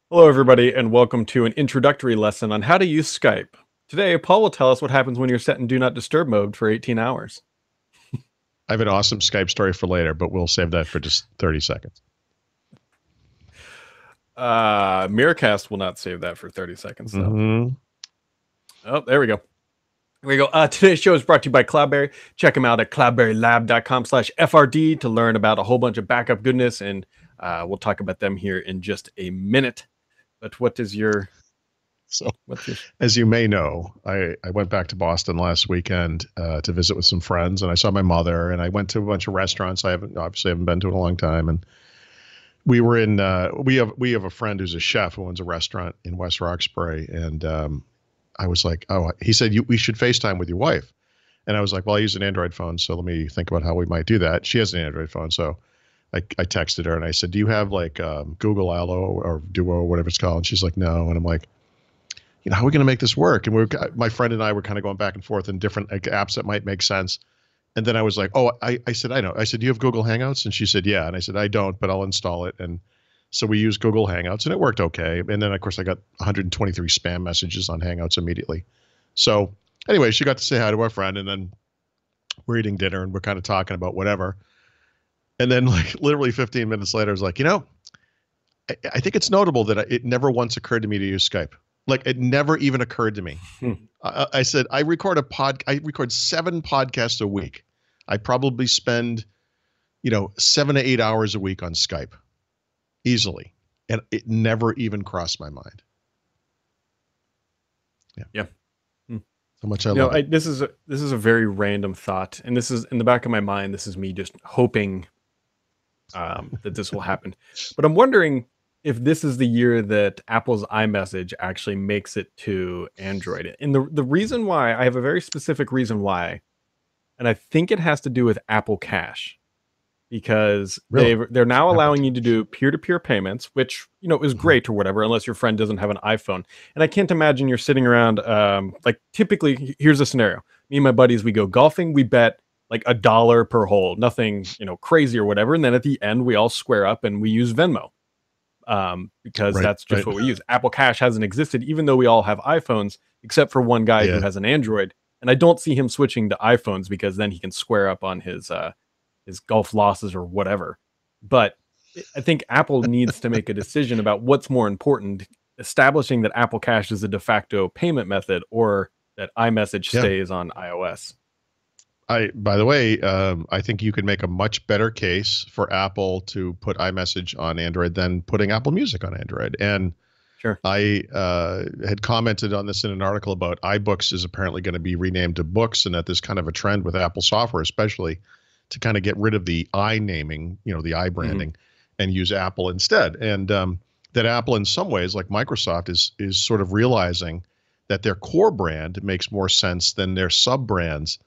Hello, everybody, and welcome to an introductory lesson on how to use Skype. Today, Paul will tell us what happens when you're set in Do Not Disturb mode for 18 hours. I have an awesome Skype story for later, but we'll save that for just 30 seconds. Miracast will not save that for 30 seconds, though. Mm-hmm. Oh, there we go. Here we go. Today's show is brought to you by Cloudberry. Check them out at cloudberrylab.com/FRD to learn about a whole bunch of backup goodness, and we'll talk about them here in just a minute. But what is your... So, as you may know, I went back to Boston last weekend to visit with some friends, and I saw my mother, and I went to a bunch of restaurants I obviously haven't been to in a long time, and we were in we have a friend who's a chef who owns a restaurant in West Roxbury, and I was like, oh, he said we should FaceTime with your wife, and I was like, well, I use an Android phone, so let me think about how we might do that. She has an Android phone, so I texted her and I said, do you have like Google Allo or Duo or whatever it's called? And she's like, no, and I'm like, how are we going to make this work? And my friend and I were kind of going back and forth in different apps that might make sense. And then I was like, oh, I said, I know. I said, do you have Google Hangouts? And she said, yeah. And I said, I don't, but I'll install it. And so we used Google Hangouts and it worked okay. And then, of course, I got 123 spam messages on Hangouts immediately. So anyway, she got to say hi to our friend. And then we're eating dinner and we're kind of talking about whatever. And then like literally 15 minutes later, I was like, I think it's notable that it never once occurred to me to use Skype. Like it never even occurred to me. I said, I record 7 podcasts a week. I probably spend, 7 to 8 hours a week on Skype easily. And it never even crossed my mind. Yeah. So much I love it. This is a very random thought. And this is in the back of my mind. This is me just hoping that this will happen. But I'm wondering if this is the year that Apple's iMessage actually makes it to Android. And the reason why, I have a very specific reason why, and I think it has to do with Apple Cash, because they're now allowing you to do peer-to-peer payments, which, is great or whatever, unless your friend doesn't have an iPhone. And I can't imagine you're sitting around, like typically, here's a scenario. Me and my buddies, we go golfing, we bet like $1 per hole, nothing, crazy or whatever. And then at the end, we all square up and we use Venmo. Because that's just what we use. Apple Cash hasn't existed, even though we all have iPhones, except for one guy who has an Android. And I don't see him switching to iPhones because then he can square up on his golf losses or whatever. But I think Apple needs to make a decision about what's more important, establishing that Apple Cash is a de facto payment method or that iMessage stays on iOS. By the way, I think you could make a much better case for Apple to put iMessage on Android than putting Apple Music on Android. And sure, I had commented on this in an article about iBooks is apparently going to be renamed to Books, and that there's kind of a trend with Apple software, especially to kind of get rid of the I naming, the I branding, and use Apple instead. And that Apple, in some ways, like Microsoft, is sort of realizing that their core brand makes more sense than their sub brands.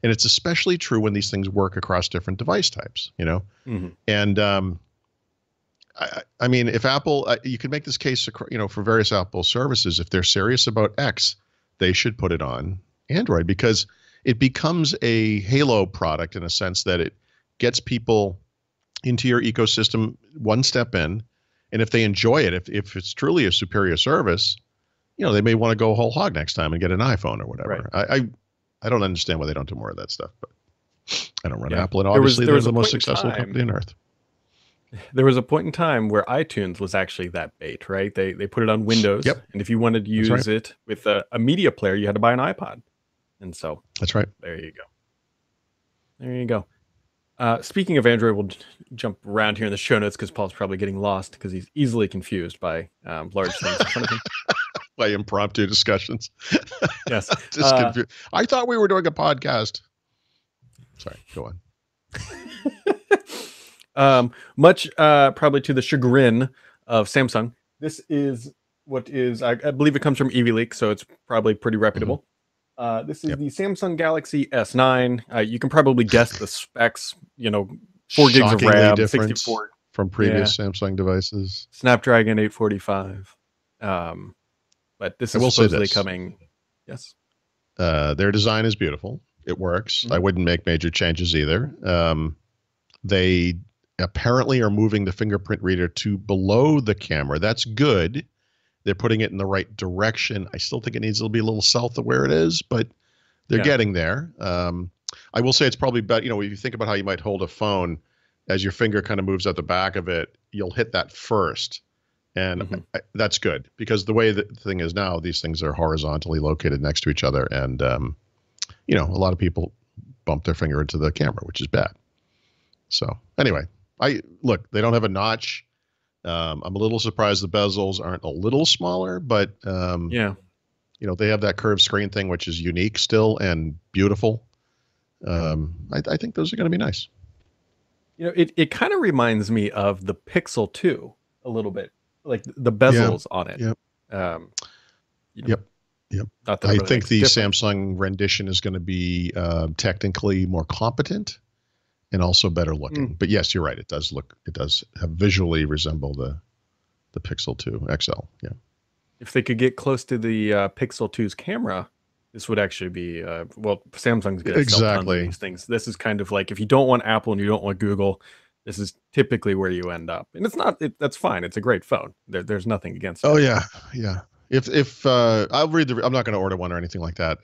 And it's especially true when these things work across different device types, And I mean, if Apple, you could make this case, for various Apple services. If they're serious about X, they should put it on Android because it becomes a halo product in a sense that it gets people into your ecosystem one step in. And if they enjoy it, if it's truly a superior service, they may want to go whole hog next time and get an iPhone or whatever. Right. I don't understand why they don't do more of that stuff, but I don't run Apple, and obviously they're the most successful company on earth. There was a point in time where iTunes was actually that bait, right? They put it on Windows, and if you wanted to use it with a media player, you had to buy an iPod. And so that's right. There you go. There you go. Speaking of Android, we'll jump around here in the show notes because Paul's probably getting lost because he's easily confused by large things in front of him. By impromptu discussions. Yes. Just confused. I thought we were doing a podcast. Sorry, go on. Much probably to the chagrin of Samsung. This is what is, I believe it comes from EV-Leak, so it's probably pretty reputable. This is the Samsung Galaxy S9. You can probably guess the specs, 4 gigs of RAM, 64 from previous Samsung devices. Snapdragon 845. But this is supposedly coming. Yes. Their design is beautiful. It works. I wouldn't make major changes either. They apparently are moving the fingerprint reader to below the camera. That's good They're putting it in the right direction. I still think it needs to be a little south of where it is, but they're getting there. I will say it's probably better. If you think about how you might hold a phone, as your finger kind of moves at the back of it, you'll hit that first. And that's good, because the way the thing is now, these things are horizontally located next to each other. And, a lot of people bump their finger into the camera, which is bad. So anyway, look, they don't have a notch. I'm a little surprised the bezels aren't a little smaller, but they have that curved screen thing, which is unique still and beautiful. I think those are going to be nice. It kind of reminds me of the Pixel 2 a little bit, like the bezels on it. Yep. Yep. Not that I really think makes a the difference. Samsung rendition is going to be technically more competent and also better looking. But yes, you're right. It does have visually resemble the Pixel 2 XL. Yeah. If they could get close to the Pixel 2's camera, this would actually be Samsung's good at sell tons of these things. This is kind of like, if you don't want Apple and you don't want Google, this is typically where you end up. And it's not. That's fine. It's a great phone. There's nothing against it. Oh yeah. If I'll read I'm not going to order one or anything like that.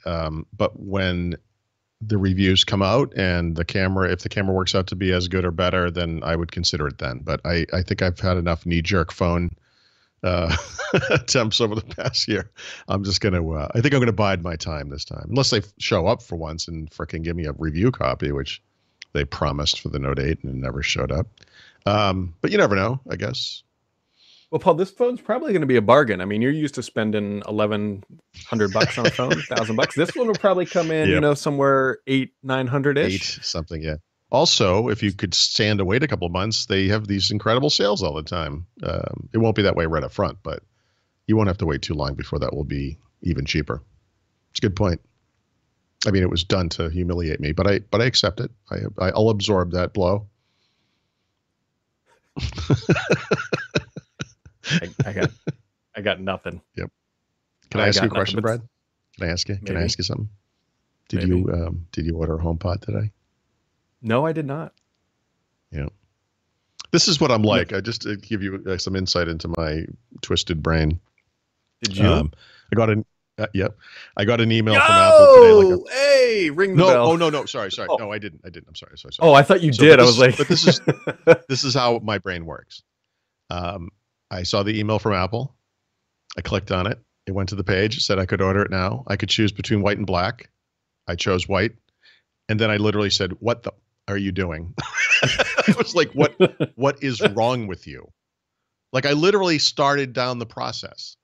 But when the reviews come out and if the camera works out to be as good or better, then I would consider it then. But I think I've had enough knee-jerk phone attempts over the past year. I'm just going to, I think I'm going to bide my time this time, unless they show up for once and fricking give me a review copy, which they promised for the Note 8 and it never showed up. But you never know, I guess. Well, Paul, this phone's probably going to be a bargain. I mean, you're used to spending $1,100 on a phone, $1,000. This one will probably come in, somewhere $800-900-ish. Something, yeah. Also, if you could stand to wait a couple of months, they have these incredible sales all the time. It won't be that way right up front, but you won't have to wait too long before that will be even cheaper. It's a good point. I mean, it was done to humiliate me, but I accept it. I'll absorb that blow. I got nothing. Yep. Can I ask you a question, Brad? Can I ask you? Maybe. Can I ask you something? Did you order a HomePod today? No, I did not. Yeah. This is what I'm like. I just to give you some insight into my twisted brain. Did you? I got an I got an email from Apple today. Hey, ring the bell. Oh no. Sorry. Oh. No, I didn't. I'm sorry. Oh, I thought you did. I was like, but this is how my brain works. I saw the email from Apple. I clicked on it. It went to the page. It said I could order it now. I could choose between white and black. I chose white. And then I literally said, "What the are you doing?" I was like, what is wrong with you? Like, I literally started down the process.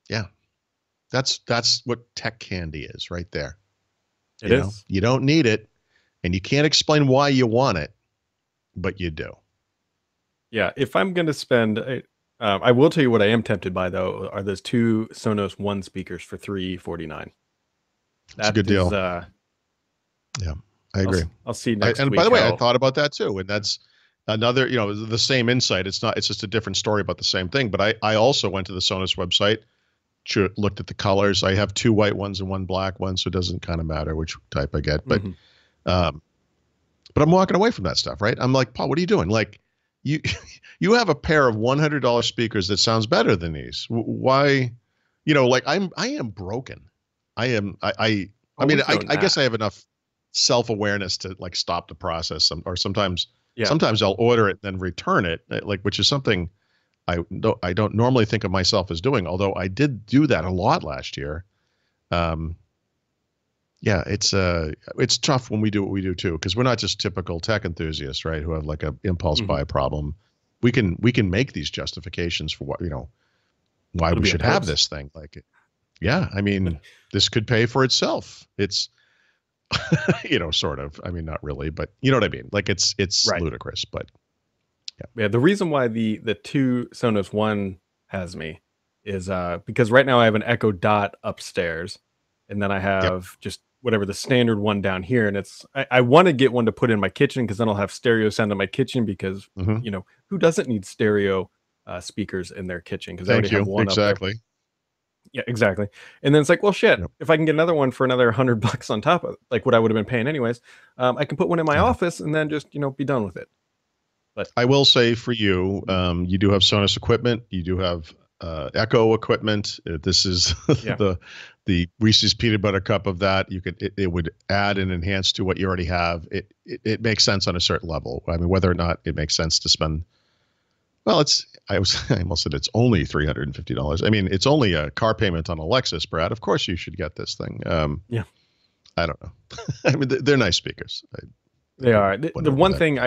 Yeah. That's what tech candy is right there. It is. You don't need it, and you can't explain why you want it, but you do. Yeah, if I'm going to spend, I will tell you what I am tempted by, though, are those two Sonos One speakers for $349. That's a good deal. Yeah, I agree. I'll see next week. And by the way, I thought about that too, and that's another, the same insight. It's just a different story about the same thing. But I also went to the Sonos website, looked at the colors. I have two white ones and one black one, so it doesn't kind of matter which type I get. But, but I'm walking away from that stuff, right? I'm like, Paul, what are you doing? Like, you have a pair of $100 speakers that sounds better than these. Why? Like I am broken. I guess I have enough self-awareness to like stop the process, or sometimes I'll order it and then return it, which is something I don't normally think of myself as doing, although I did do that a lot last year. It's tough when we do what we do too, because we're not just typical tech enthusiasts, right? Who have like a impulse buy problem. We can make these justifications for why we should have this thing. Like, yeah, I mean, this could pay for itself. It's, sort of. I mean, not really, but you know what I mean. Like, it's right. Ludicrous, but yeah. The reason why the two Sonos One has me is because right now I have an Echo Dot upstairs, and then I have just whatever the standard one down here, and I want to get one to put in my kitchen, because then I'll have stereo sound in my kitchen, because who doesn't need stereo speakers in their kitchen? Because I already have one exactly. up there. Yeah, exactly. And then it's like, well, shit, if I can get another one for another $100 on top of like what I would have been paying anyways, I can put one in my office and then just be done with it. But I will say for you, you do have Sonos equipment. You do have Echo equipment. This is Yeah. the Reese's peanut butter cup of that. It would add and enhance to what you already have. It makes sense on a certain level. I mean, whether or not it makes sense to spend. Well, I almost said it's only $350. I mean, it's only a car payment on a Lexus, Brad. Of course, you should get this thing. Yeah. I don't know. I mean, they're nice speakers. They are. The one thing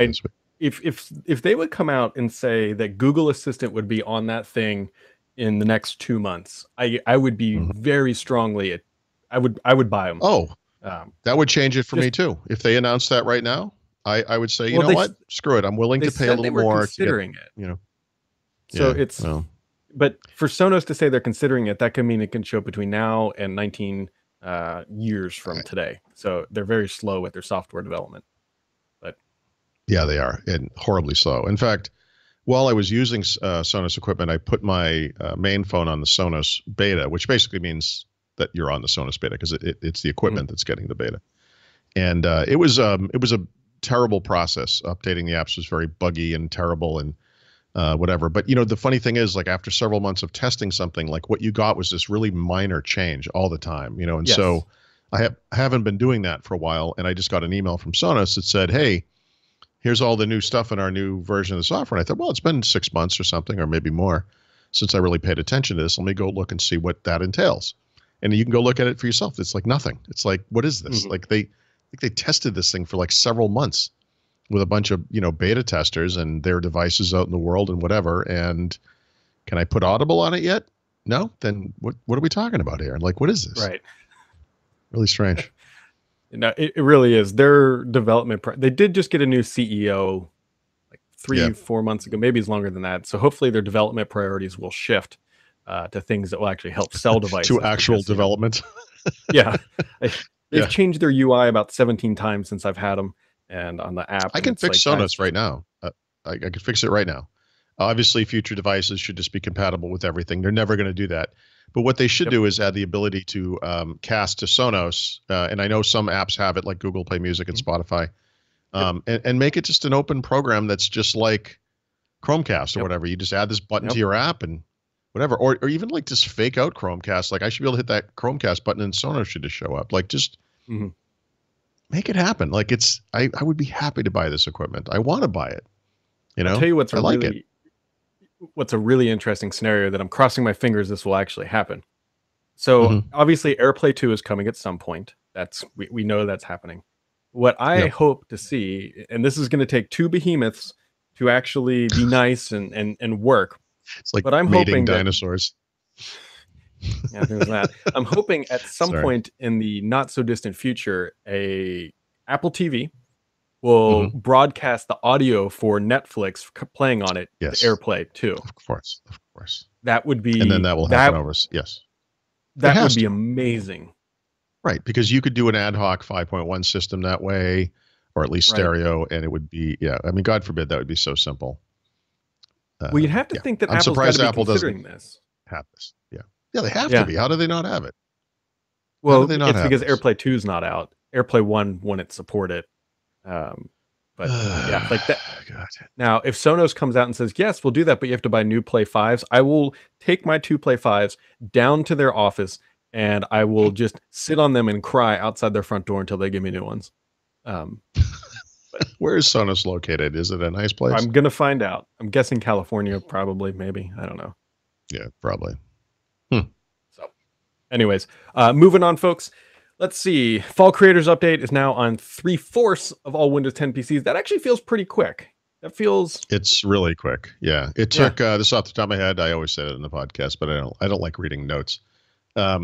if they would come out and say that Google Assistant would be on that thing in the next 2 months, I would be very strongly. I would buy them. Oh, that would change it for me too. If they announced that right now, I would say, you know what, screw it. I'm willing to pay a little more. Considering it, you know. So but for Sonos to say they're considering it, that could mean it can show up between now and 19 years from today. So they're very slow with their software development. But yeah, they are, and horribly slow. In fact, while I was using Sonos equipment, I put my main phone on the Sonos beta, which basically means that you're on the Sonos beta because it's the equipment that's getting the beta. And it was a terrible process. Updating the apps was very buggy and terrible and whatever. But, you know, the funny thing is, like, after several months of testing something, like, what you got was this really minor change all the time, you know. And so I haven't been doing that for a while. And I just got an email from Sonos that said, hey, here's all the new stuff in our new version of the software. And I thought, well, it's been 6 months or something, or maybe more, since I really paid attention to this. Let me go look and see what that entails. And you can go look at it for yourself. It's like nothing. It's like, what is this? Like they tested this thing for like several months with a bunch of, you know, beta testers and their devices out in the world and whatever. And can I put Audible on it yet? No? Then what are we talking about here? Like, what is this? Right. Really strange. No, it really is. Their development, they did just get a new CEO like 3-4 months ago, maybe it's longer than that. So hopefully their development priorities will shift to things that will actually help sell devices. To actual development. They've changed their UI about 17 times since I've had them, and on the app. I can fix Sonos right now. I can fix it right now. Obviously, future devices should just be compatible with everything. They're never going to do that. But what they should do is add the ability to cast to Sonos. And I know some apps have it, like Google Play Music and Spotify. And make it just an open program that's just like Chromecast or whatever. You just add this button to your app and whatever. Or even like just fake out Chromecast. Like, I should be able to hit that Chromecast button and Sonos should just show up. Like, just make it happen. Like, I would be happy to buy this equipment. I want to buy it. You know, I'll tell you what's a really interesting scenario that I'm crossing my fingers this will actually happen. So obviously AirPlay 2 is coming at some point. We know that's happening. What I hope to see, and this is going to take two behemoths to actually be nice and work. It's like, but I'm mating hoping dinosaurs. Yeah, there's that. I'm hoping at some point in the not so distant future, a Apple TV will broadcast the audio for Netflix playing on it to AirPlay too. Of course. That would be, and then that will happen over. Yes, that would be amazing. Right, because you could do an ad hoc 5.1 system that way, or at least stereo, and it would be I mean, God forbid that would be so simple. Well, you'd have to think that Apple's got to be considering this. Have this, yeah, they have to be. How do they not have it? Well, it's because AirPlay 2 is not out. AirPlay 1 wouldn't support it. But yeah, like that. God. Now, if Sonos comes out and says, yes, we'll do that, but you have to buy new Play 5s, I will take my 2 Play 5s down to their office and I will just sit on them and cry outside their front door until they give me new ones. Where is Sonos located? Is it a nice place? I'm going to find out. I'm guessing California, probably, maybe. I don't know. Yeah, probably. So anyways, moving on, folks. Let's see. Fall Creators Update is now on 3/4 of all Windows 10 PCs. That actually feels pretty quick. It's really quick. Yeah. It took this off the top of my head. I always say it in the podcast, but I don't like reading notes. I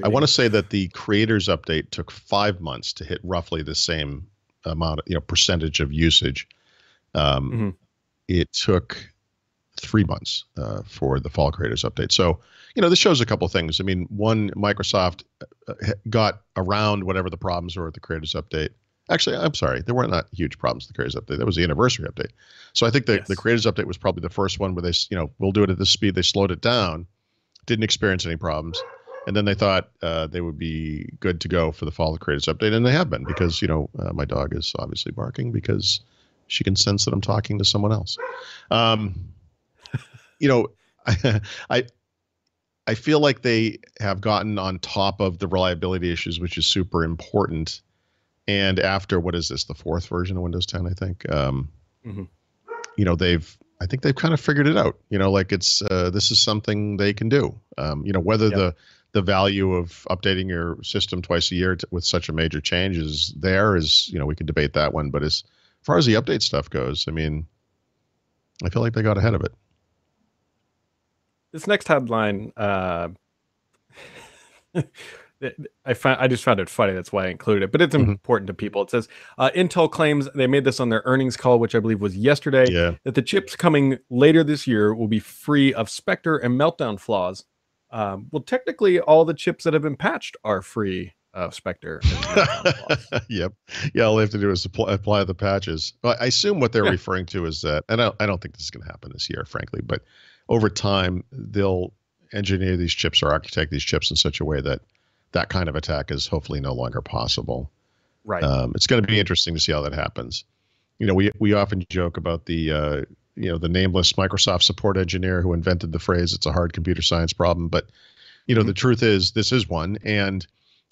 want to say that the Creators Update took 5 months to hit roughly the same amount of, percentage of usage. It took 3 months for the Fall Creators Update. So, this shows a couple of things. I mean, one, Microsoft got around whatever the problems were with the Creators Update. Actually, I'm sorry, there weren't not huge problems with the Creators Update. That was the anniversary update. So I think the Creators Update was probably the first one where they, we'll do it at this speed. They slowed it down, didn't experience any problems. And then they thought they would be good to go for the Fall Creators Update. And they have been because, my dog is obviously barking because she can sense that I'm talking to someone else. I feel like they have gotten on top of the reliability issues, which is super important. And after, what is this, the fourth version of Windows 10, I think, Mm-hmm. you know, I think they've kind of figured it out, you know, like this is something they can do. You know, whether Yep. the value of updating your system twice a year with such a major change is there is, you know, we could debate that one. But as far as the update stuff goes, I mean, I feel like they got ahead of it. This next headline, I just found it funny. That's why I included it, but it's Hmm. important to people. It says Intel claims, they made this on their earnings call, which I believe was yesterday, Yeah. that the chips coming later this year will be free of Spectre and Meltdown flaws. Well, technically, all the chips that have been patched are free of Spectre and Meltdown flaws. Yep. Yeah. All they have to do is apply the patches. Well, I assume what they're Yeah. referring to is that, and I don't think this is going to happen this year, frankly, but over time, they'll engineer these chips or architect these chips in such a way that that kind of attack is hopefully no longer possible. Right. It's going to be interesting to see how that happens. You know, we often joke about the you know, the nameless Microsoft support engineer who invented the phrase "it's a hard computer science problem." But you know, Mm-hmm. the truth is this is one, and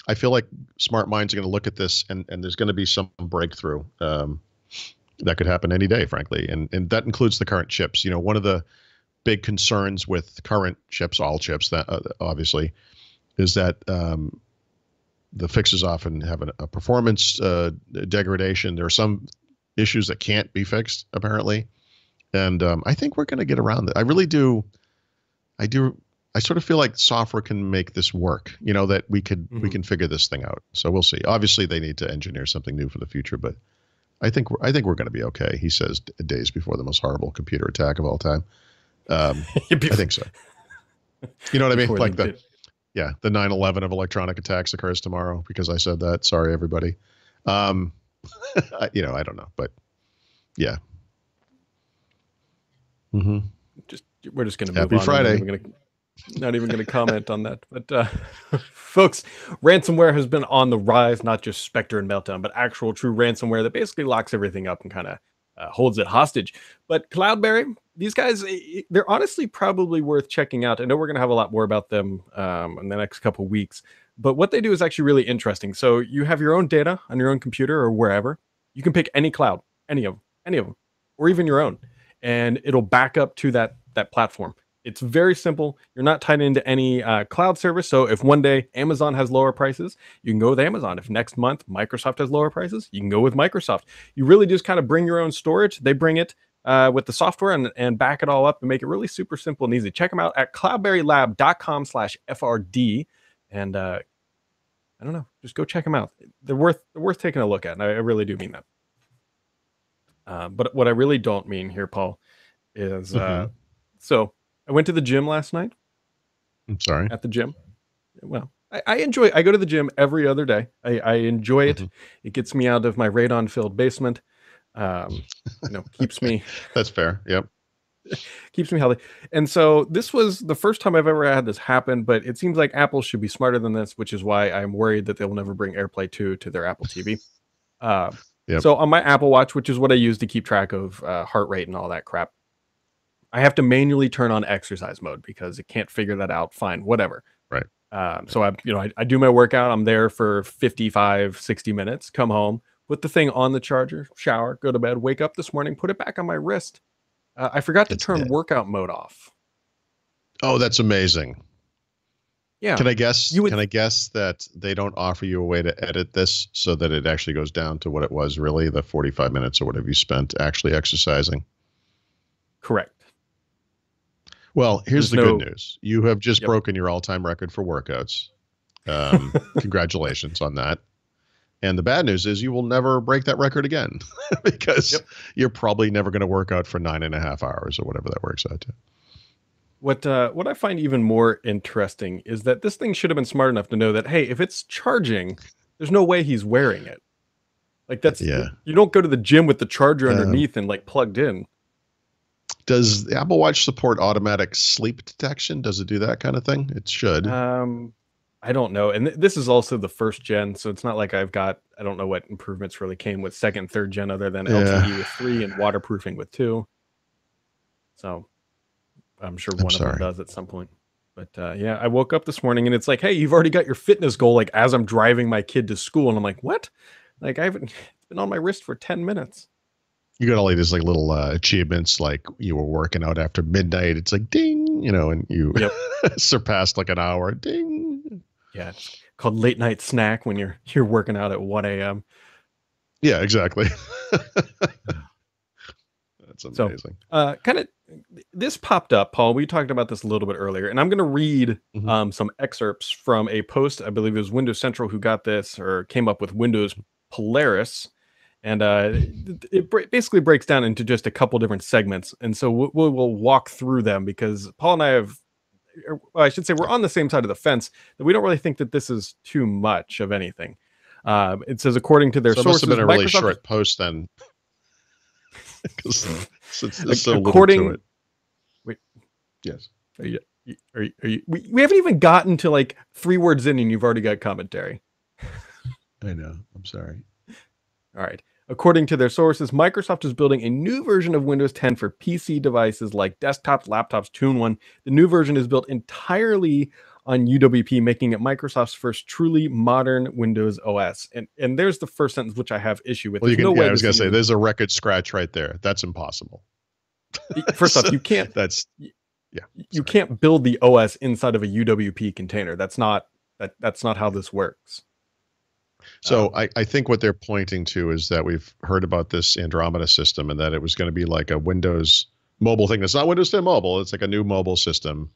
I feel like smart minds are going to look at this, and there's going to be some breakthrough that could happen any day, frankly, and that includes the current chips. You know, one of the big concerns with current chips, all chips, that obviously, is that the fixes often have a performance degradation. There are some issues that can't be fixed, apparently, and I think we're going to get around that. I really do. I do. I sort of feel like software can make this work. You know, that we Mm-hmm. can figure this thing out. So we'll see. Obviously, they need to engineer something new for the future, but I think we're going to be okay. He says days before the most horrible computer attack of all time. I think so. You know what I mean? Before they Like did. the 9/11 of electronic attacks occurs tomorrow because I said that. Sorry, everybody. Um, you know, I don't know, but yeah. Mm-hmm. We're just going to move Happy on. Friday. Not even going to comment on that. But folks, ransomware has been on the rise, not just Spectre and Meltdown, but actual true ransomware that basically locks everything up and kind of holds it hostage. But Cloudberry, these guys, they're honestly probably worth checking out. I know we're going to have a lot more about them in the next couple of weeks, but what they do is actually really interesting. So you have your own data on your own computer or wherever. You can pick any cloud, any of them, or even your own, and it'll back up to that platform. It's very simple. You're not tied into any cloud service. So if one day Amazon has lower prices, you can go with Amazon. If next month Microsoft has lower prices, you can go with Microsoft. You really just kind of bring your own storage. They bring it with the software and back it all up and make it really super simple and easy. Check them out at cloudberrylab.com/FRD. And I don't know, just go check them out. They're worth taking a look at. And I really do mean that. But what I really don't mean here, Paul, is so I went to the gym last night. I'm sorry. At the gym. Well, I go to the gym every other day. I enjoy it. It gets me out of my radon-filled basement. Keeps me That's fair. Yep. keeps me healthy. And so this was the first time I've ever had this happen, but it seems like Apple should be smarter than this, which is why I'm worried that they will never bring AirPlay 2 to their Apple TV. Yep. So on my Apple Watch, which is what I use to keep track of heart rate and all that crap, I have to manually turn on exercise mode because it can't figure that out. Fine, whatever. Right. So I do my workout. I'm there for 55, 60 minutes, come home, put the thing on the charger, shower, go to bed, wake up this morning, put it back on my wrist. I forgot to turn workout mode off. Oh, that's amazing. Yeah. Can I guess that they don't offer you a way to edit this so that it actually goes down to what it was really, the 45 minutes or whatever you spent actually exercising? Correct. Well, here's the good news. You have just broken your all-time record for workouts. Congratulations on that. And the bad news is you will never break that record again because you're probably never going to work out for 9.5 hours or whatever that works out to. What I find even more interesting is that this thing should have been smart enough to know that, hey, if it's charging, there's no way he's wearing it. Like you don't go to the gym with the charger underneath and like plugged in. Does the Apple Watch support automatic sleep detection? Does it do that kind of thing? It should. I don't know. And this is also the first gen, so it's not like I don't know what improvements really came with second, third gen other than LTE with 3 and waterproofing with 2. So I'm sure one of them does at some point. But yeah, I woke up this morning and it's like, hey, you've already got your fitness goal. Like as I'm driving my kid to school, and I'm like, what? Like I haven't. It's been on my wrist for 10 minutes. You got all these like little achievements, like you were working out after midnight. It's like ding, and you surpassed like an hour. Ding. Yeah, it's called late night snack when you're working out at 1 a.m. Yeah, exactly. That's amazing. So, kind of, this popped up, Paul. We talked about this a little bit earlier, and I'm going to read some excerpts from a post. I believe it was Windows Central who got this or came up with Windows Polaris. And it basically breaks down into just a couple different segments. And so we'll walk through them because Paul and I well, I should say we're on the same side of the fence, that we don't really think that this is too much of anything. It says, according to their sources, it must have been a really short post then. Since there's so little to it. Wait. Yes. Are you, we haven't even gotten to like 3 words in and you've already got commentary. I know. I'm sorry. All right. According to their sources, Microsoft is building a new version of Windows 10 for PC devices like desktops, laptops, Tune-1. The new version is built entirely on UWP, making it Microsoft's first truly modern Windows OS. And there's the first sentence which I have issue with. Well, I was going to say, there's a record scratch right there. That's impossible. First off, you can't. You can't build the OS inside of a UWP container. That's not how this works. So I think what they're pointing to is that we've heard about this Andromeda system and that it was going to be like a Windows mobile thing. It's not Windows 10 mobile. It's like a new mobile system.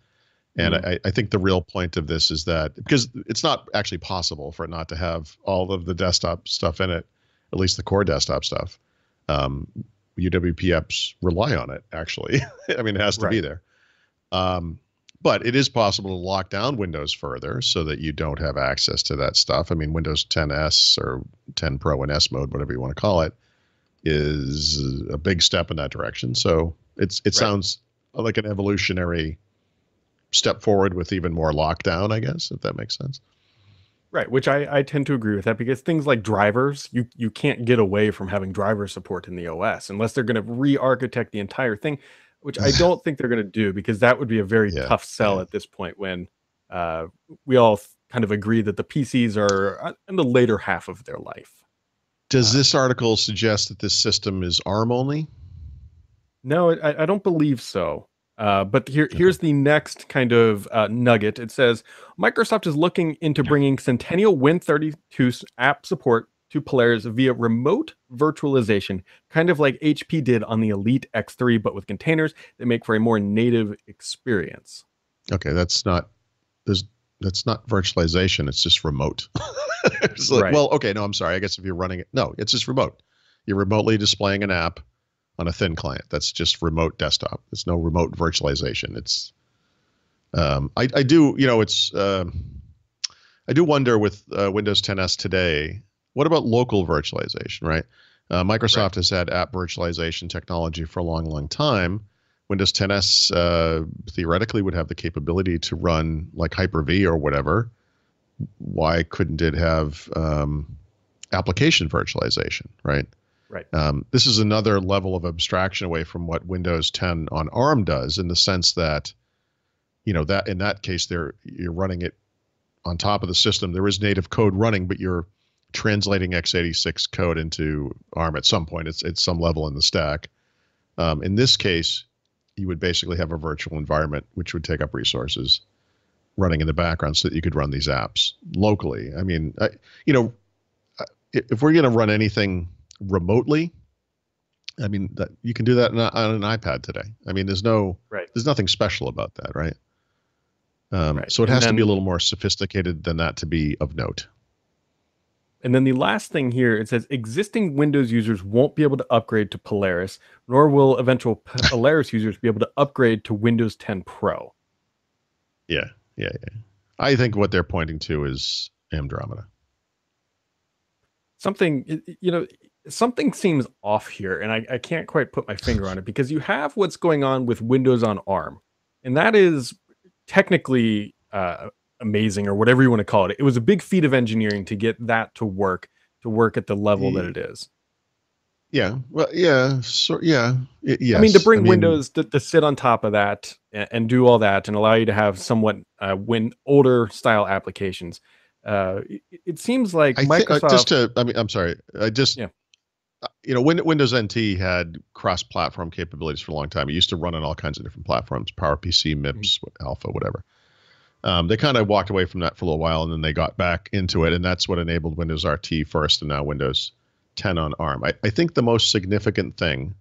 And I think the real point of this is that because it's not actually possible for it not to have all of the desktop stuff in it, at least the core desktop stuff. UWP apps rely on it, actually. I mean, it has to be there. But it is possible to lock down Windows further so that you don't have access to that stuff. I mean, Windows 10S or 10 Pro in S mode, whatever you want to call it, is a big step in that direction. So it sounds like an evolutionary step forward with even more lockdown, I guess, if that makes sense. Right, which I tend to agree with that because things like drivers, you can't get away from having driver support in the OS unless they're going to re-architect the entire thing, which I don't think they're going to do because that would be a very tough sell at this point when we all kind of agree that the PCs are in the later half of their life. Does this article suggest that this system is ARM only? No, I don't believe so. But here's the next kind of nugget. It says, Microsoft is looking into bringing Centennial Win32 app support to Polaris via remote virtualization, kind of like HP did on the Elite X3, but with containers that make for a more native experience. Okay, that's not virtualization. It's just remote. It's like, well, okay, no, I'm sorry. I guess if you're running it, no, it's just remote. You're remotely displaying an app on a thin client. That's just remote desktop. There's no remote virtualization. It's I do, I do wonder with Windows 10s today, what about local virtualization, right? Microsoft has had app virtualization technology for a long, long time. Windows 10s theoretically would have the capability to run like Hyper-V or whatever. Why couldn't it have application virtualization, right? Right. This is another level of abstraction away from what Windows 10 on ARM does, in the sense that, that in that case, you're running it on top of the system. There is native code running, but you're translating x86 code into ARM at some point. It's some level in the stack. In this case, you would basically have a virtual environment which would take up resources running in the background so that you could run these apps locally. I mean, if we're going to run anything remotely, I mean, that you can do that on an iPad today. I mean, there's nothing special about that, right? So it has to be a little more sophisticated than that to be of note. And then the last thing here, it says existing Windows users won't be able to upgrade to Polaris, nor will eventual Polaris users be able to upgrade to Windows 10 Pro. Yeah. I think what they're pointing to is Andromeda. Something seems off here, and I can't quite put my finger on it, because you have what's going on with Windows on ARM, and that is technically amazing, or whatever you want to call it. It was a big feat of engineering to get that to work at the level that it is. Yeah. Well, yeah. So, yeah. I mean, to Yes. I bring mean, Windows to sit on top of that and do all that and allow you to have somewhat older style applications. It seems like I think Microsoft, I mean, I'm sorry. yeah, Windows NT had cross-platform capabilities for a long time. It used to run on all kinds of different platforms, PowerPC, mhm, MIPS, Alpha, whatever. They kind of walked away from that for a little while, and then they got back into it, and that's what enabled Windows RT first, and now Windows 10 on ARM. I think the most significant thing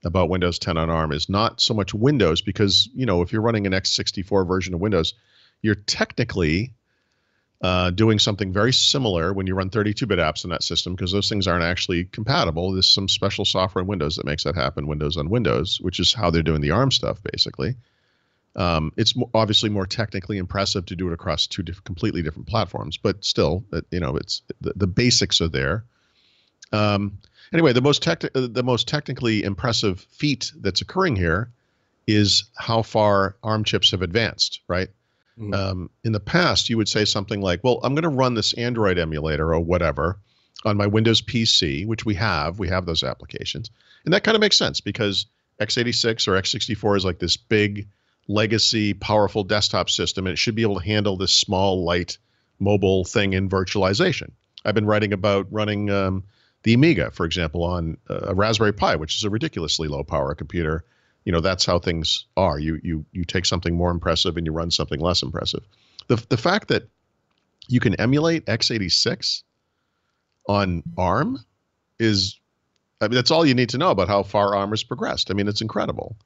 about Windows 10 on ARM is not so much Windows, because if you're running an x64 version of Windows, you're technically doing something very similar when you run 32-bit apps in that system, because those things aren't actually compatible. There's some special software in Windows that makes that happen, Windows on Windows, which is how they're doing the ARM stuff, basically. It's obviously more technically impressive to do it across two completely different platforms, but still, it's the basics are there. Anyway, the most technically impressive feat that's occurring here is how far ARM chips have advanced, right? mhm, In the past, you would say something like, well, I'm going to run this Android emulator or whatever on my Windows PC, which we have those applications. And that kind of makes sense, because x86 or x64 is like this big legacy, powerful desktop system, and it should be able to handle this small, light mobile thing in virtualization. I've been writing about running the Amiga, for example, on a Raspberry Pi, which is a ridiculously low power computer. That's how things are. You take something more impressive and you run something less impressive. The fact that you can emulate x86 on ARM is, I mean, that's all you need to know about how far ARM has progressed. I mean, it's incredible.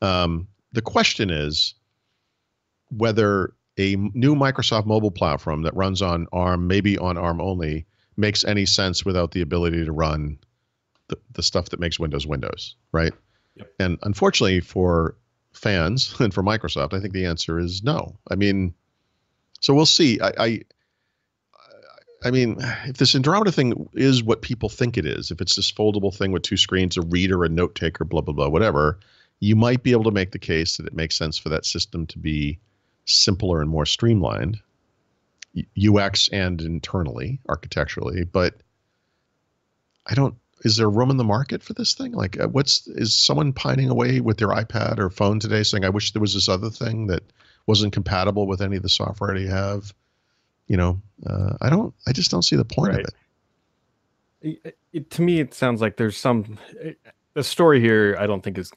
The question is whether a new Microsoft mobile platform that runs on ARM, maybe on ARM only, makes any sense without the ability to run the stuff that makes Windows, right? yep. And unfortunately for fans and for Microsoft, I think the answer is no. I mean, so we'll see. I mean, if this Andromeda thing is what people think it is, if it's this foldable thing with two screens, a reader, a note taker, blah, blah, blah, whatever, you might be able to make the case that it makes sense for that system to be simpler and more streamlined, UX and internally, architecturally. But is there room in the market for this thing? Like, is someone pining away with their iPad or phone today saying, I wish there was this other thing that wasn't compatible with any of the software I already have? I just don't see the point of it. To me, it sounds like there's the story here, I don't think is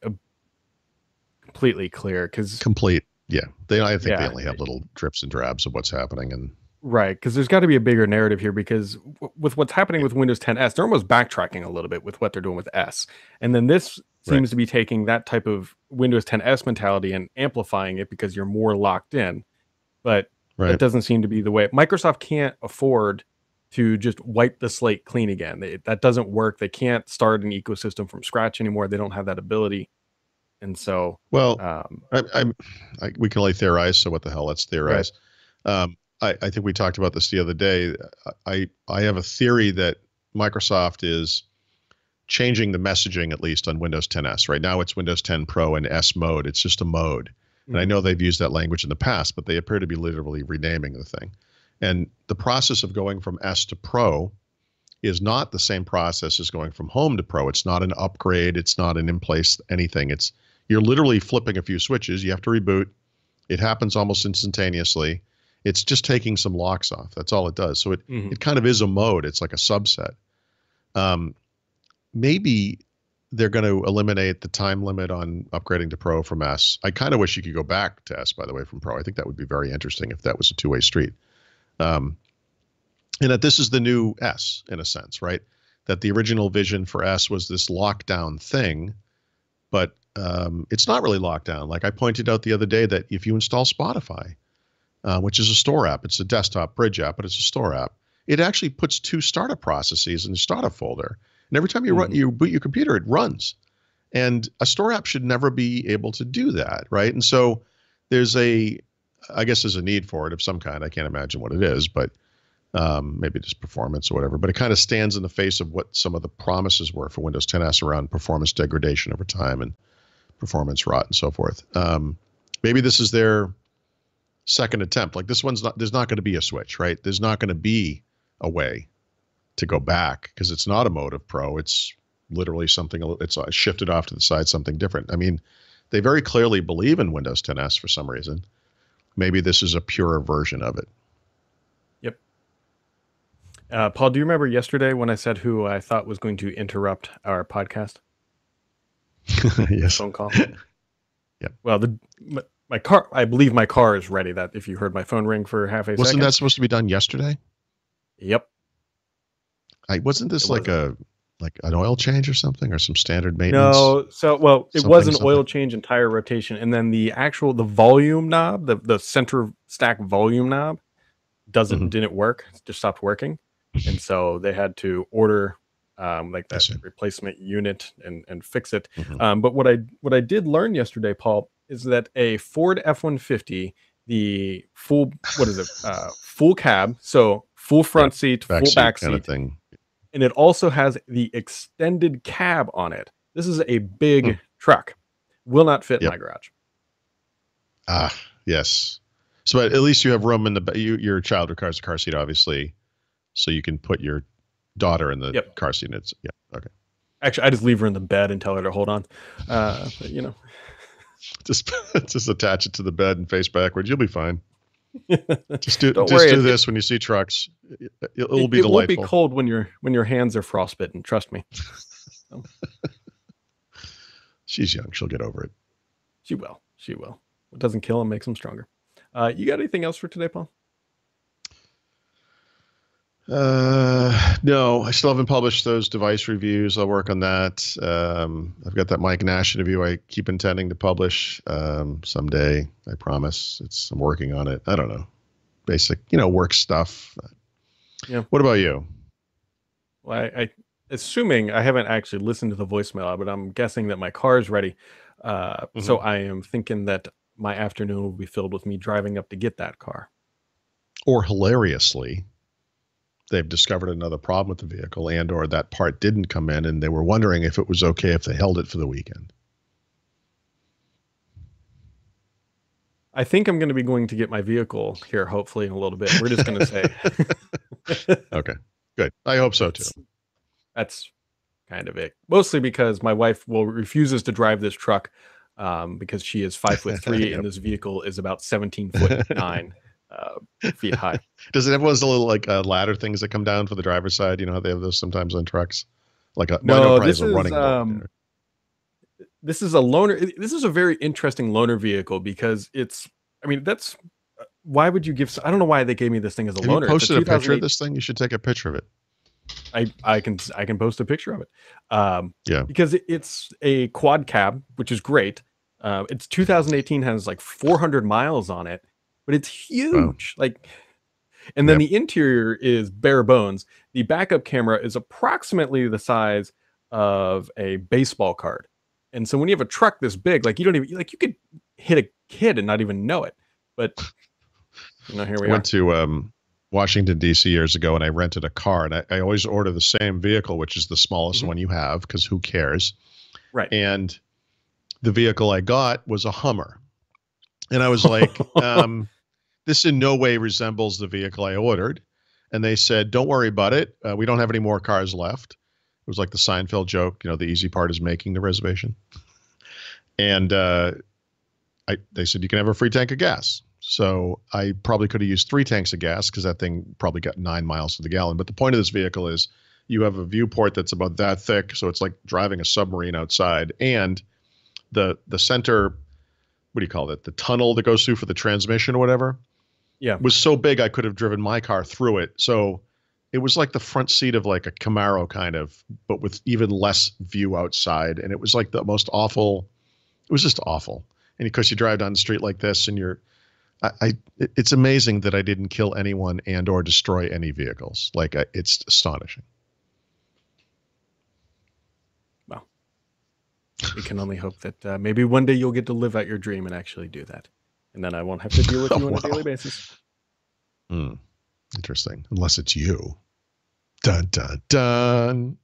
completely clear, because complete. Yeah. I think they yeah, only have little drips and drabs of what's happening. And right, because there's got to be a bigger narrative here, because with what's happening with Windows 10s, they're almost backtracking a little bit with what they're doing with S. And then this right, seems to be taking that type of Windows 10s mentality and amplifying it because you're more locked in. But that right. doesn't seem to be the way. Microsoft can't afford to just wipe the slate clean again. That doesn't work. They can't start an ecosystem from scratch anymore. They don't have that ability. And so, Well, um, we can only theorize. So what the hell? Let's right. theorize. I think we talked about this the other day. I have a theory that Microsoft is changing the messaging, at least on Windows 10s. Right now it's Windows 10 Pro and S mode. It's just a mode. And I know they've used that language in the past, but they appear to be literally renaming the thing. And the process of going from S to Pro is not the same process as going from Home to Pro. It's not an upgrade. It's not an in-place anything. You're literally flipping a few switches. You have to reboot. It happens almost instantaneously. It's just taking some locks off. That's all it does. So it kind of is a mode. It's like a subset. Maybe they're going to eliminate the time limit on upgrading to Pro from S. I kind of wish you could go back to S, by the way, from Pro. I think that would be very interesting if that was a two-way street. And that this is the new S, in a sense, right? That the original vision for S was this lockdown thing, but it's not really locked down. Like I pointed out the other day that if you install Spotify, which is a store app, it's a desktop bridge app, but it's a store app, it actually puts two startup processes in the startup folder. And every time you boot your computer, it runs. And a store app should never be able to do that, right? And so I guess there's a need for it of some kind. I can't imagine what it is, but maybe just performance or whatever. But it kind of stands in the face of what some of the promises were for Windows 10s around performance degradation over time and performance rot and so forth. Maybe this is their second attempt. Like there's not going to be a switch, right? There's not going to be a way to go back because it's not a mode of Pro. It's literally something, it's shifted off to the side, something different. I mean, they very clearly believe in Windows 10s for some reason. Maybe this is a purer version of it. Yep. Paul, do you remember yesterday when I said who I thought was going to interrupt our podcast? Yes. Phone call. Yeah. Well, my car, I believe my car is ready. That if you heard my phone ring for half a second. Wasn't that supposed to be done yesterday? Yep. Wasn't this like an oil change or something, or some standard maintenance? No. So, it was an oil change and tire rotation. And then the volume knob, the center stack volume knob didn't work. It just stopped working. And so they had to order like that replacement unit and fix it. But what I did learn yesterday, Paul, is that a Ford F-150, the full, full cab, so full front seat, full back seat, kind of thing. And it also has the extended cab on it. This is a big truck. Will not fit in my garage. Ah, yes. So at least you have room in your child requires a car seat, obviously, so you can put your daughter in the car seat. Okay. Actually, I just leave her in the bed and tell her to hold on. But, just attach it to the bed and face backwards. You'll be fine. Just do this when you see trucks. It'll be delightful. It won't be cold when your hands are frostbitten. Trust me. So. She's young. She'll get over it. She will. What doesn't kill them makes them stronger. You got anything else for today, Paul? No, I still haven't published those device reviews. I'll work on that. I've got that Mike Nash interview I keep intending to publish someday. I promise. I'm working on it. I don't know. Basic, work stuff. Yeah. What about you? Well, I assuming I haven't actually listened to the voicemail, but I'm guessing that my car is ready. So I am thinking that my afternoon will be filled with me driving up to get that car. Or hilariously, they've discovered another problem with the vehicle, or that part didn't come in, and they were wondering if it was okay if they held it for the weekend. I think I'm going to be going to get my vehicle here, hopefully, in a little bit. We're just going to say. Okay, good. I hope so, too. That's kind of it. Mostly because my wife refuses to drive this truck because she is 5'3", and this vehicle is about 17'9". Feet high. Does it have one of those little ladder things that come down for the driver's side? You know how they have those sometimes on trucks? No, this is running. This is a loaner. This is a very interesting loaner vehicle because that's why would you give? I don't know why they gave me this thing as a loaner. You posted a picture of this thing. You should take a picture of it. I can post a picture of it. Yeah, because it's a quad cab, which is great. It's 2018, has like 400 miles on it. But it's huge. Wow. And then the interior is bare bones. The backup camera is approximately the size of a baseball card. And so when you have a truck this big, you don't even you could hit a kid and not even know it. But here we are. I went to Washington D.C. years ago, and I rented a car, and I always order the same vehicle, which is the smallest one you have, because who cares? Right. And the vehicle I got was a Hummer. And I was like, this in no way resembles the vehicle I ordered. And they said, don't worry about it. We don't have any more cars left. It was like the Seinfeld joke, the easy part is making the reservation. And they said, you can have a free tank of gas. So I probably could have used 3 tanks of gas because that thing probably got 9 miles to the gallon. But the point of this vehicle is you have a viewport that's about that thick. So it's like driving a submarine outside. And the center, what do you call it? The tunnel that goes through for the transmission or whatever. Yeah. Was so big I could have driven my car through it. So it was like the front seat of like a Camaro kind of, but with even less view outside. And it was like the most awful. It was just awful. And of course you drive down the street like this and it's amazing that I didn't kill anyone or destroy any vehicles. It's astonishing. We can only hope that maybe one day you'll get to live out your dream and actually do that. And then I won't have to deal with you on a daily basis. Interesting. Unless it's you. Dun, dun, dun.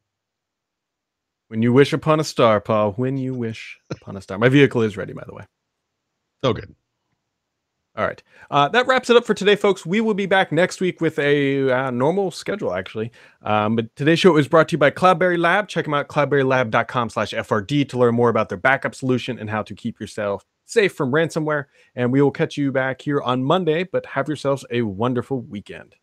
When you wish upon a star, Paul. When you wish upon a star. My vehicle is ready, by the way. Oh, good. All right. That wraps it up for today, folks. We will be back next week with a normal schedule, actually. But today's show is brought to you by Cloudberry Lab. Check them out, cloudberrylab.com/FRD to learn more about their backup solution and how to keep yourself safe from ransomware. And we will catch you back here on Monday, but have yourselves a wonderful weekend.